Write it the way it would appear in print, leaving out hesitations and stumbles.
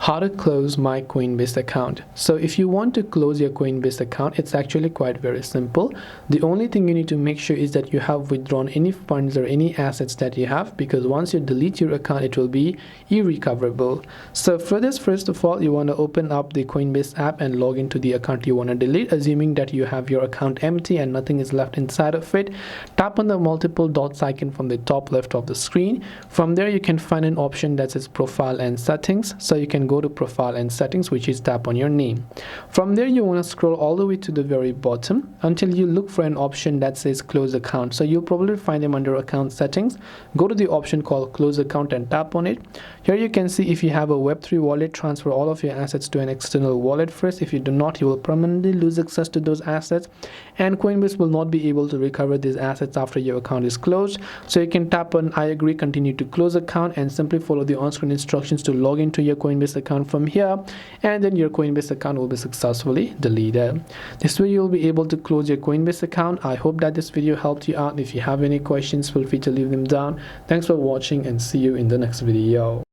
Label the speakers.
Speaker 1: How to close my Coinbase account. So if you want to close your Coinbase account, it's actually quite very simple. The only thing you need to make sure is that you have withdrawn any funds or any assets that you have, because once you delete your account, it will be irrecoverable. So for this, first of all, you want to open up the Coinbase app and log into the account you want to delete, assuming that you have your account empty and nothing is left inside of it. Tap on the multiple dots icon from the top left of the screen. From there, you can find an option that says profile and settings. So you can go to profile and settings, which is tap on your name. From there, you want to scroll all the way to the very bottom until you look for an option that says close account. So you'll probably find them under account settings. Go to the option called close account and tap on it. Here you can see if you have a Web3 wallet, transfer all of your assets to an external wallet first. If you do not, you will permanently lose access to those assets, and Coinbase will not be able to recover these assets after your account is closed. So you can tap on I agree, continue to close account, and simply follow the on-screen instructions to log into your Coinbase account from here, and then your Coinbase account will be successfully deleted. This way you'll be able to close your Coinbase account. I hope that this video helped you out. If you have any questions, feel free to leave them down. Thanks for watching and see you in the next video.